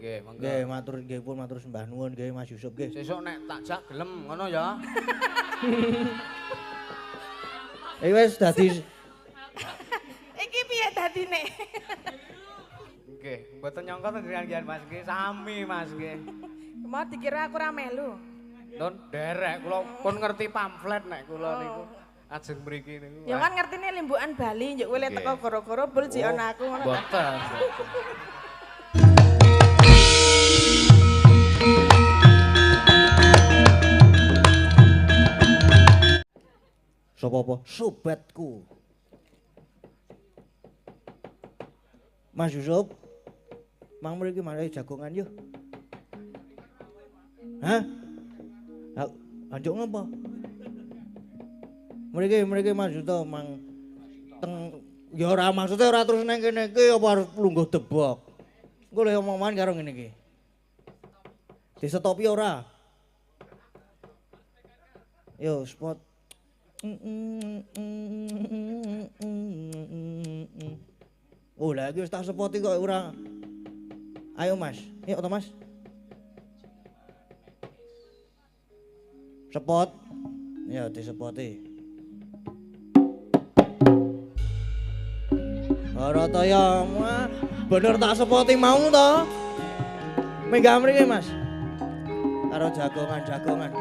Nggih, monggo. Nggih, nggih pun matur sembah nuwun nggih Mas Yusuf nggih. Sesuk nek tak jak gelem ngono ya. Iki wis dadi Iki piye dadine? Nggih, mboten nyangka to nggih Mas nggih, sami Mas nggih. Mau dikira aku ora melu. Nun derek kula pun ngerti pamflet nek kula niku. Ajeng mriki niku. Ya kan ngertine limbukan Bali njuk kowe le teko goro-goro bul jek ana aku ngono. Mboten. sapa apa? Sobatku. Mas Yusuf. Mang mriki marai jagongan yo. Hah? Anjuk ngapa? Mriki Mas Yusuf mang teng ya ora maksudnya ora terus nang kene iki apa harus plungguh debok. Engko lho omongan karo ngene iki. Disetopi ora? Yo spot. Oh lagi wis tak sepoti kok ora. Ayo Mas, yuk to Mas. Sepot. Ya disepoti. Ora to ya, bener tak sepoti mau to. Menggah mriki Mas. Karo jagongan-jagongan.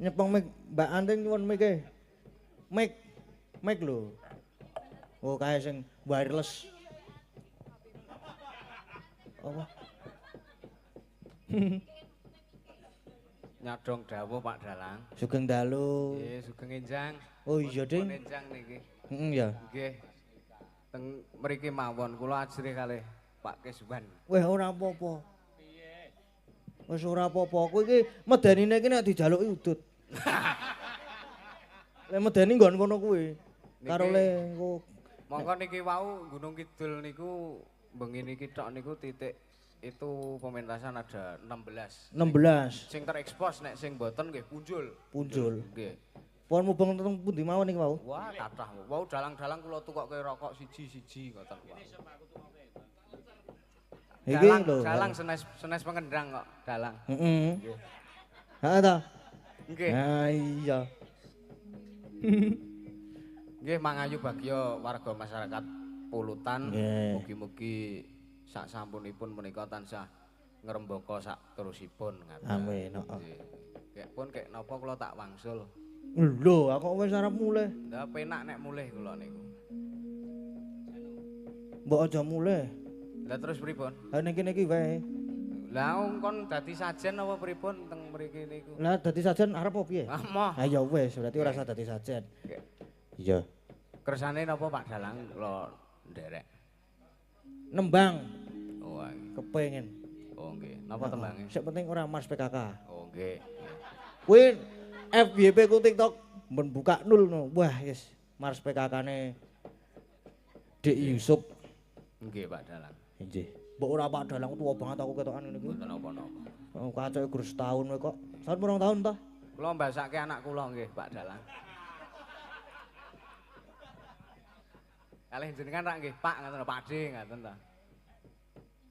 Nyepeng mic Mbak Anting nyuwun mic e. Mic lho. Oh kae sing wireless. Apa? Nyadong dawuh Pak Dalang. Sugeng dalu. Nggih, sugeng enjang. Oh iya, Ding. Enjang niki. Heeh ya. Nggih. Teng mriki mawon kula ajrih kalih Pak Kesban. Weh ora apa-apa. Wis ora apa-apa. Kowe iki medanine iki nek dijaluki udut. Lek medeni nggon kono kuwi. Karo le engko. Monggo niki wau Gunung Kidul niku bengi niki tok niku titik itu pementasan ada 16. 16. Sing terekspos nek sing boten nggih punjul. Punjul. Nggih. Pun mubeng teng pundi mawon iki wau? Wah, kathah. Wau dalang-dalang kula tukokke rokok siji-siji ngoten wae. Iki lho. Dalang senes pengendang kok, dalang. Heeh. Heeh ta? Nggih. Nah iya. Nggih mangayu bagya warga masyarakat Pulutan. Mugi-mugi sak sampunipun menika tansah ngrembaka sak terusipun ngaten. Amin. Heeh. Kek pun kek napa kula tak wangsul. Lho, aku wis arep mulih. Lah penak nek mulih kula niku. Mbok aja mulih. Lah terus pripun? Ha niki wae. Lah kon dadi sajen apa pripun teng mriki niku? Lah dadi sajen arep apa piye? Ah moh. Ha ya wis, berarti ora usah dadi sajen. Iya. Kersane napa Pak Dalang kula nderek? Nembang. Oh, kepengin. Oh nggih. Napa tembange? Sing penting ora Mars PKK. Oh nggih. Kuwi FYP ku TikTok mbon buka nul no. Wah, yes. Mars PKK-ne Dik Yusuf. Nggih, Pak Dalang. Nggih. Mbok ora Pak Dalang tuwa banget aku ketokan ngene iki. Mboten napa-napa. Oh, kacoke gur setahun wae kok. Setahun kurang tahun ta? Kula mbasake anak kula nggih, Pak Dalang. Kalih jenengan rak nggih, Pak ngoten Pak De ngoten ta.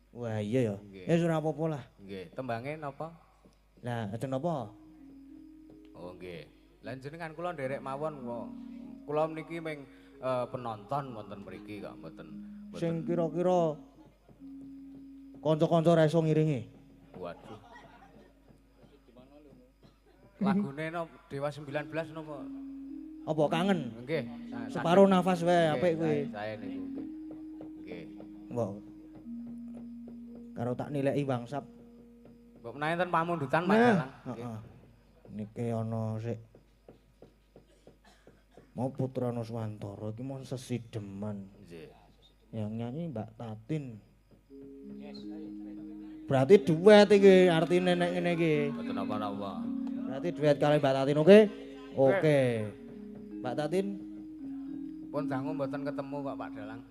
Wah, iya ya. Ya ora apa-apa lah. Nggih, tembange napa? Lah, ajeng napa? Oh, nggih. Lah jenengan kula nderek mawon kok. Kula niki ming penonton wonten mriki kok mboten. Sing kira-kira kanca-kanca ra iso ngiringi. Waduh. Lagune no Dewa 19 napa? Apa kangen? Nggih. Separo nafas wae apik kuwi. Saya niku. Nggih. Mbok. Karo tak nilai bangsap. Mbok menawi enten pamundutan Pak Nah, Dalang. heeh. Niki ana sik. Mau Putra Nuswantara iki mau sesideman. Nggih. Yang nyanyi Mbak Tatin. Berarti duet iki artine nek ngene iki. Mboten napa-napa. Berarti duet kali Mbak Tatin oke? Oke. Mbak Tatin Pun dangu mboten ketemu kok Pak Dalang.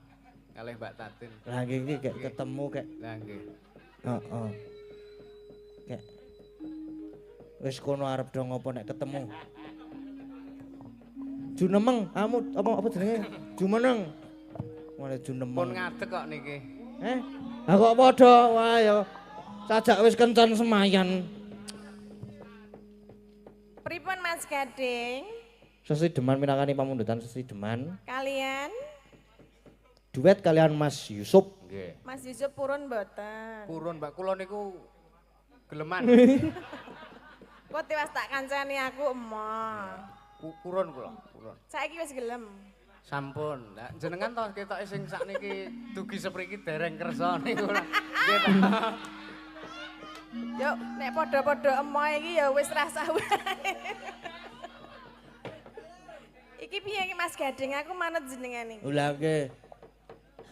Kalih Mbak Tatin. lah iki kayak ketemu kayak Lah nggih. heeh. Kayak wis kono arep do ngopo nek ketemu. Junemeng, kamu apa jenenge? Jumeneng. Mulai Junemeng. Pun ngadeg kok niki. Lah kok padha wae ya. Sajak wis kencan semayan. Pripun Mas Gading? Sesideman minangkani pamundutan sesideman. Kalian? Duet kalian Mas Yusuf. Nggih. Mas Yusuf purun mboten? Purun Mbak kula niku geleman. Kok tiwas tak kancani aku emoh. Purun kula, purun. Saiki wis gelem. Sampun. Lah jenengan to ketoke sing sakniki dugi sepriki dereng kersa niku. Nggih to. Yuk, nek padha-padha emoh iki ya wis rasa wae. Iki piye iki Mas Gading? Aku manut jenengan iki. Ulah nggih.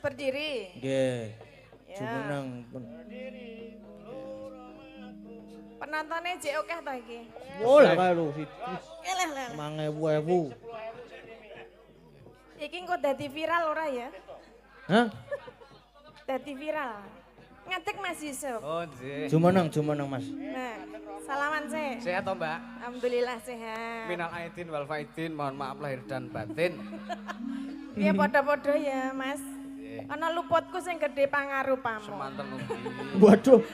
Berdiri. Nggih. Ya. Jumeneng. Penontonnya jek akeh to iki. Oh lah kae lho. Eleh leh. 5000. Iki engko dadi viral ora ya? Hah? Dadi viral. Ngadeg Mas Yusuf. Oh, nggih. Jumeneng Mas. Nah, salaman sih. Sehat to, Mbak? Alhamdulillah sehat. Minal aidin wal faidin, mohon maaf lahir dan batin. Iya padha-padha ya, Mas. Nggih. Ana luputku sing gedhe pangarupamu. Semanten ugi. Waduh.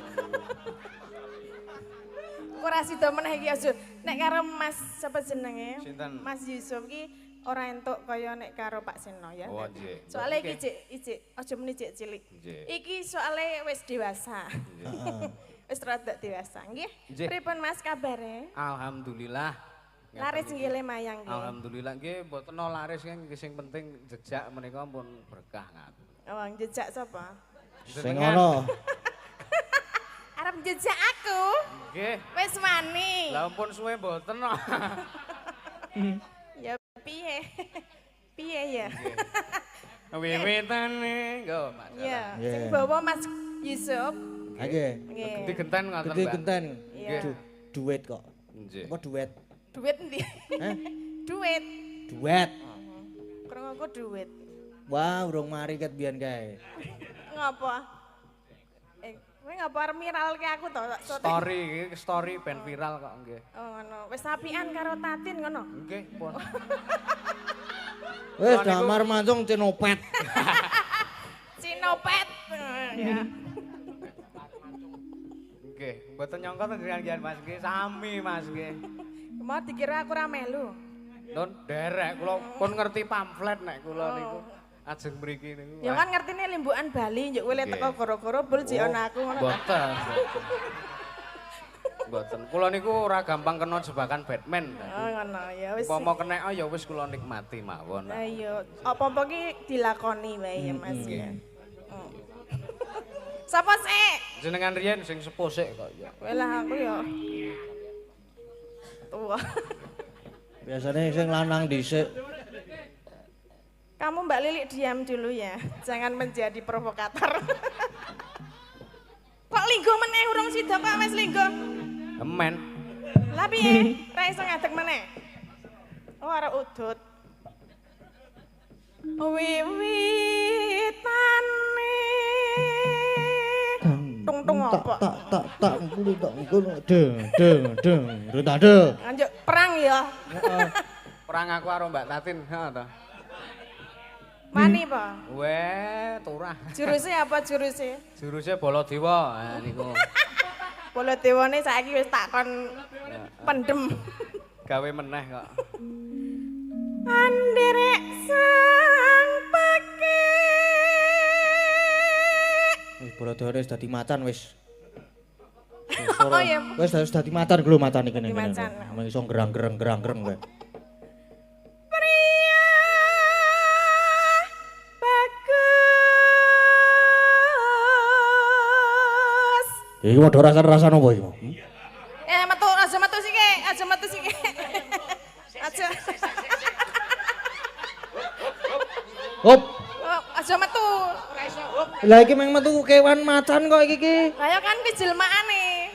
Ora sida meneh iki Yusuf. Nek karo Mas sapa jenenge? Sinten? Mas Yusuf ki ora entuk kaya nek karo Pak Seno ya. Oh, nggih. Soale iki ijik aja muni ijik cilik. Nggih. Iki soale wis dewasa. Heeh. Wis rada dewasa nggih. Nggih. Pripun Mas kabare? Alhamdulillah. Laris nggih mayang nggih. Alhamdulillah nggih mboten no laris nggih sing penting jejak menika pun berkah ngaten. Oh, jejak sapa? Sing ono. Arep jejak aku. Nggih. Wis wani. Lah ampun suwe mboten no. Ya piye? Piye ya? Wiwitane nggo Mas. Iya, Nggih. sing bawa Mas Yusuf. Ha nggih. Nggih. Gede genten ngoten, Gede Mbak. genten. Iya. Duet kok. Nggih. Apa duet? Duit endi? Hah? Duit. Duet. Krungu aku duit. Wah, urung mari ket biyen kae. Ngapa? Kowe ngapa arep miralke aku to? Story iki story ben viral kok nggih. Oh ngono. Wis apian karo Tatin ngono. Nggih, pun. Wis damar mancung cinopet. Cinopet. Ya. Nggih, mboten nyangka to nggih Mas nggih sami Mas nggih. Mau dikira aku ra melu. Nun derek kula pun ngerti pamflet nek kula niku. Ajeng mriki niku. Ya kan ngertine limbukan Bali, njuk kowe le teko goro-goro bul jek ana aku ngono ta. Mboten. Mboten. Kula niku ora gampang kena jebakan Batman. Oh ngono ya wis. Umpama kena ya wis kula nikmati mawon. Lah iya, apa-apa ki dilakoni wae ya Mas ya. Sapa sik? Jenengan riyen sing sepuh sik kok ya. Kowe lah aku ya. Tua. Biasanya sing lanang dhisik. Kamu Mbak Lilik diam dulu ya. Jangan menjadi provokator. Kok linggo meneh urung sida kok wis linggo? Emen. Lah piye? Ra iso ngadeg meneh. Oh arep udut. Wiwitane. Tung-tung apa? Tak ngulu tak ngulu. Deng. Rutade. Anjuk perang ya. Perang aku karo Mbak Tatin, ha to. Mani apa? Weh, turah. Jurusnya apa jurusnya? Jurusnya Baladewa. Ha niku. Baladewane saiki wis takon pendem. gawe meneh kok. Anderek sang pake. Wis borodone wis dadi macan wis. Oh ya. Wis dadi macan lho macan iki Dadi macan. Mung iso gerang-gerang kowe. Pria bagus. Iki padha rasa-rasa opo iki? Aja metu siki. Aja. Hop. Oh, aja metu. Lah iki meng metu kewan macan kok iki. Lah ya kan ki jelmaane.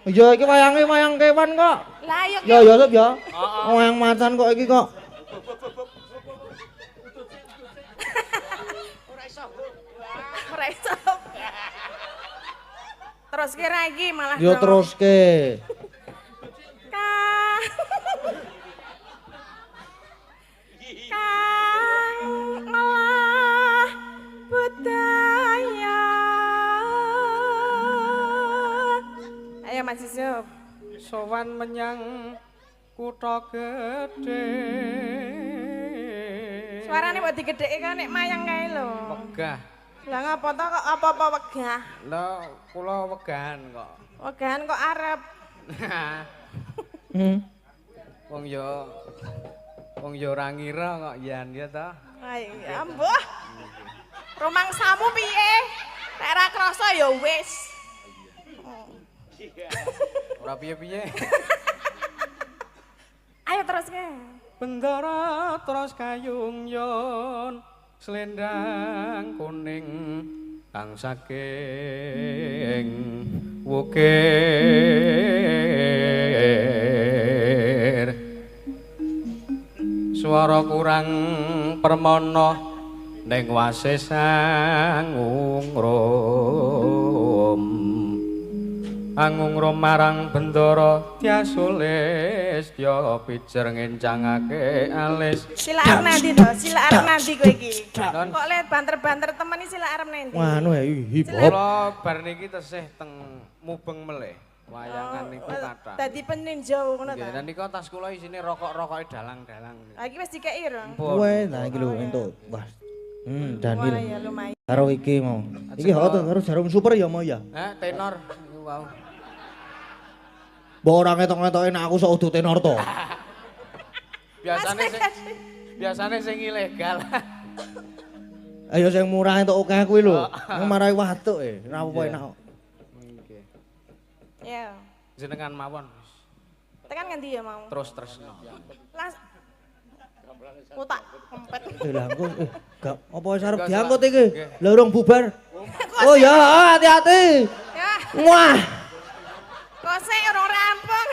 Iya iki wayang kewan kok. Lah ya Ya ya Sob ya. Wayang macan kok iki kok. ora iso. Terus kira iki malah. Yo teruske. Kang malah budaya. Ayo Mas Yusuf. Sowan menyang kutha gedhe. Suarane mbok digedheke kok nek mayang kae lho. Wegah. Lah ngapa to kok apa-apa wegah? Lah kula wegahan kok. Wegahan kok arep. Wong yo ora ngira kok yen ya ta. Ayo ya mbuh. Rumangsamu piye? Nek ora krasa ya wis. Ora piye-piye. Ayo terus ke. Bendara terus kayung yon selendang kuning kang saking wukir swara kurang permana ning wase sang angungrum marang bendara tiasulis tya pijer ngencangake alis Sila arep nanti to? Sila arep nanti kowe iki. Kok le banter-banter temen iki sila arep nanti. Anu ya hip hop. kula bar niki tesih teng mubeng melih wayangan niku kathah. Dadi peninjau ngono Nggih, ta. dan niku tas kula isine rokok-rokoke dalang-dalang. Lah iki wis dikeki ro. Wes nah iki lho entuk. Wah. Danil. Wah ya lumayan. Karo iki mau. Iki ho to karo jarum super ya mau ya. Tenor niku wau. Mbok ora ngetok-ngetoke nek aku sok udu tenor to. Biasane sing ilegal. Ayo sing murah entuk akeh kuwi lho. Nang marai watuk ora apa enak kok. Nggih. Ya. Jenengan mawon. Tekan ngendi ya mau? Terus tresno. Las. Kutak kempet. Lah engko gak apa wis arep diangkut iki. Lah urung bubar. Oh ya, hati-hati. Ya, Wah. kosek ora rampung.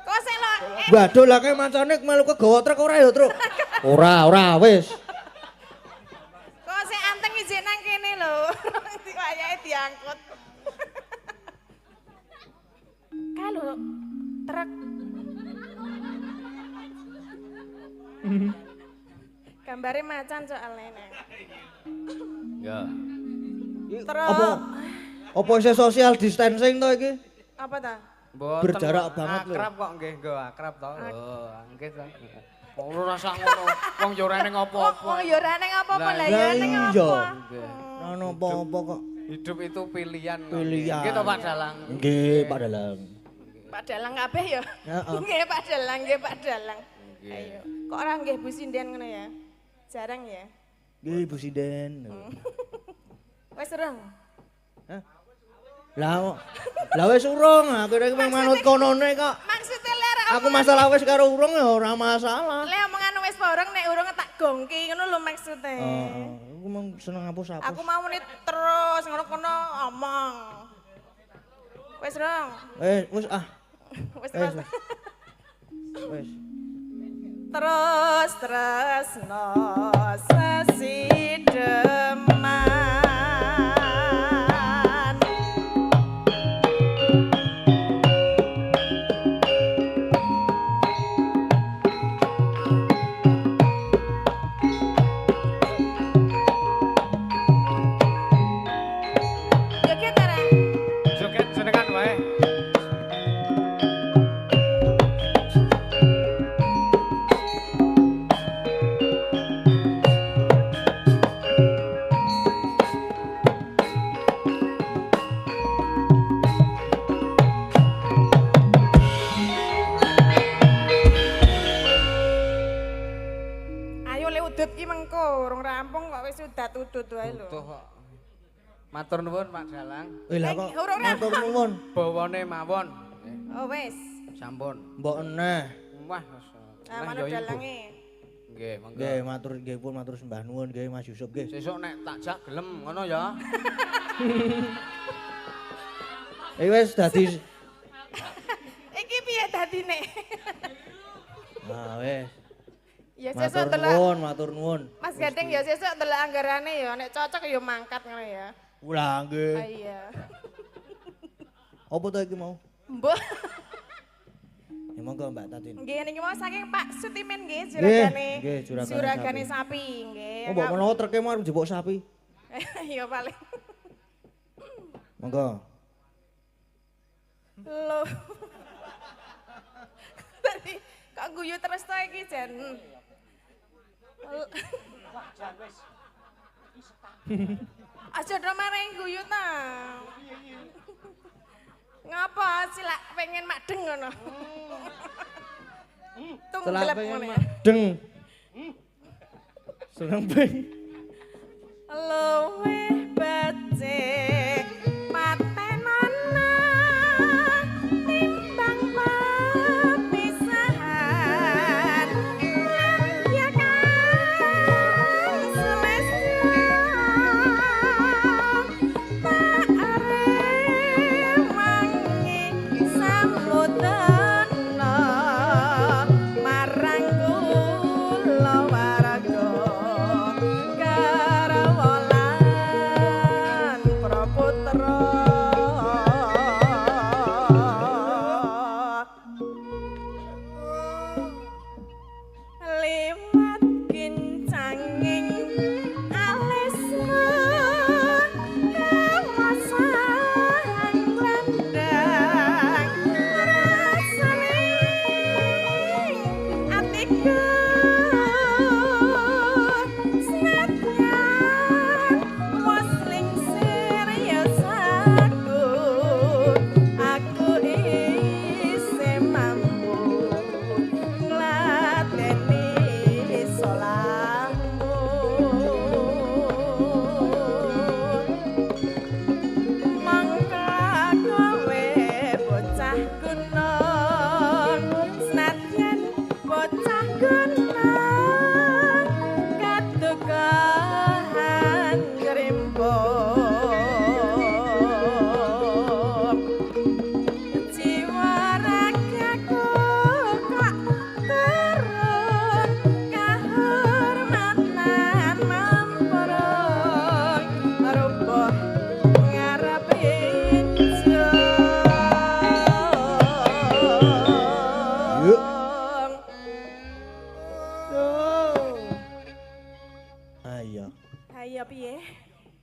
Kosek lo. Waduh lah kae mancane melu kegawa truk ora ya, Truk? Ora wis. Kosek anteng izin nang kene lho. Wayahe diangkut. Kalau truk gambare macan soalnya. Ya. Terus Apa isih social distancing to iki? apa ta? Mboten. Berjarak banget lho. Akrab kok nggih, nggo akrab to. Oh, nggih to. Ora rasa ngono. Wong yo ora ning apa-apa. Wong yo ora ning apa-apa lah ya ning iya. apa. Ora ono apa-apa kok. Hidup itu pilihan. Pilihan. Nggih to Pak Dalang. Nggih, Pak Dalang. Pak Dalang kabeh ya. Heeh. Nggih Pak Dalang, nggih Pak Dalang. Ayo. Kok ora nggih Bu Sinden ngono ya? Jarang ya. Nggih, Bu Sinden. Wis urung. Hah? Lah wis urung, aku iki manut konone kok. Maksudnya ler Aku masalah wis karo urung ya ora masalah. le omongan wis urung nek urung tak gongki ngono lho maksudnya. Aku mau seneng hapus-hapus. Aku mau menit terus ngono-ngono omong. Wis urung. Wis Wis terus. Wis. Terus no sesideman. Joget ora? Joget jenengan wae. urung rampung kok wis udat-udut wae lho. Butuh kok. Matur nuwun Pak Dalang. Lah kok Urung matur nuwun. Bawane mawon. Oh wis. Sampun. Mbok eneh. Wah, Ah manut dalange. Nggih, monggo. Nggih, matur sembah nuwun nggih Mas Yusuf nggih. Sesuk nek tak jak gelem ngono ya. Wis dadi Iki piye dadine? Nah, wis. Ya sesuk Matur delok. nuwun, matur nuwun. Mas Gading ya sesuk delok anggarane ya nek cocok ya mangkat ngono ya. Lah nggih. Ah iya. Apa to iki mau? Mbok. Ya monggo Mbak Tatin. Nggih niki mau saking Pak Sutimen nggih nggih, juragane sapi nggih. Oh, mbok menawa treke mau arep njupuk sapi. Iya paling. Monggo. Loh. Tadi kok guyu terus to iki Jan. Aja do marang guyu ta. Ngapa silak pengen madeng ngono? Tunggelep ngono ya. Deng. Seneng ping. Luwih becik patenana timbang pepisahan ya kan semesta tak arep wangi samudana marang kula warga karawalan praputra liwat kincanging alisna kamasan glendang rasane atiku senadyan wasling serius aku isih mampu ngladeni solahmu mangka kowe bocah gunung senadyan bocah gunung kadukahan ngrimbung jiwa ragaku kok turun kahormatan memperung rupa ngarep Yuk. Ayo. Ayo piye?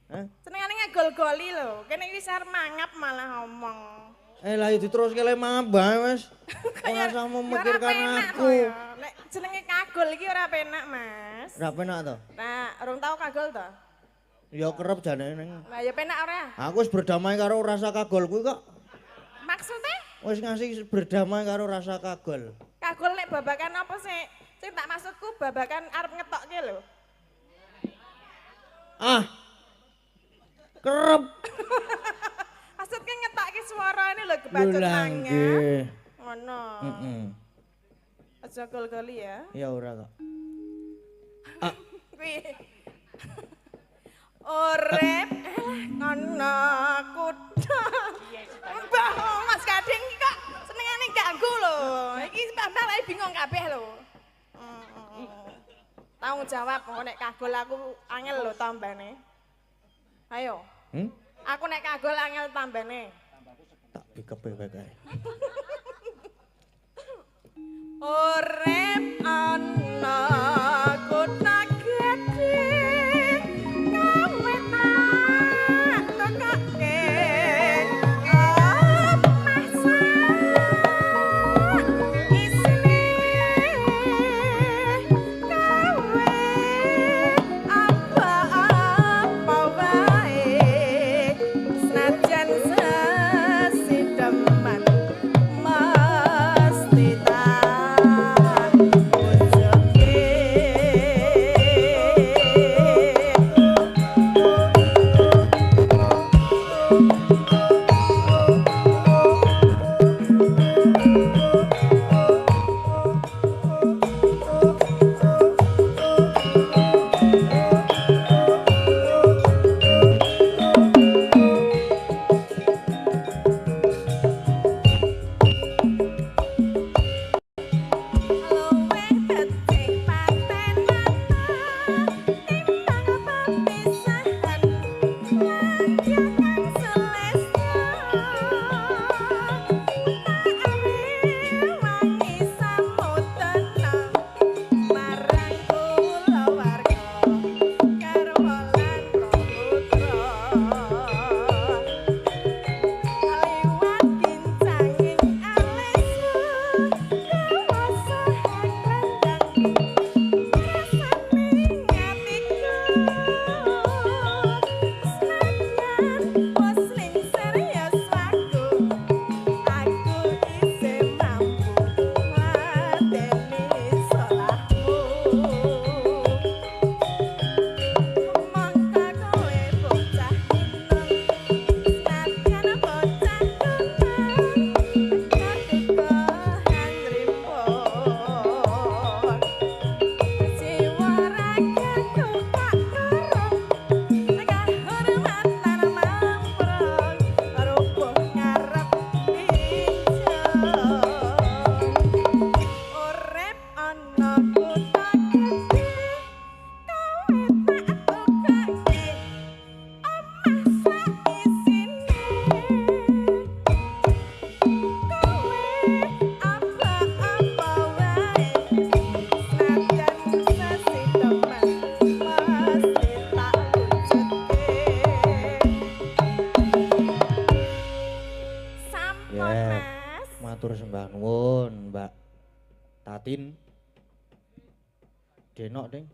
Hah? Senengane ngagol-goli lho. Kene iki sar mangap malah ngomong. Lah ya diteruske le mambah Mas. Ora usah memikirkan aku. Nek jenenge kagol iki ora penak, Mas. Ora penak to? Nah, urung tau kagol to? Ya kerep jane ning. Lah ya penak ora? Aku wis berdamai karo rasa kagol kuwi kok. Maksudnya Wis ngasih berdamai karo rasa kagol. kagol nek babakan apa sih? Sing tak maksudku babakan arep ngetokke lho. Ah. Kerep. Maksudnya ngetokke suarane lho kebacut Lah tangan. nggih. Ngono. Heeh. Aja gol-goli ya. Ya ora kok. Kuwi. Urip ana kuda. Mbah Mas Gading iki kok senengane ganggu lho. Iki mbah lagi bingung kabeh lho. Tanggung jawab kok nek kagol aku angel lho tambane. Ayo. Aku nek kagol angel tambane. Tak pikepe kae. Urip ana kutha gedhe kawe tak tekake masa isine kawe apa wae senajan sesideman Ya. Matur sembah nuwun, Mbak Tatin. Denok, Ding.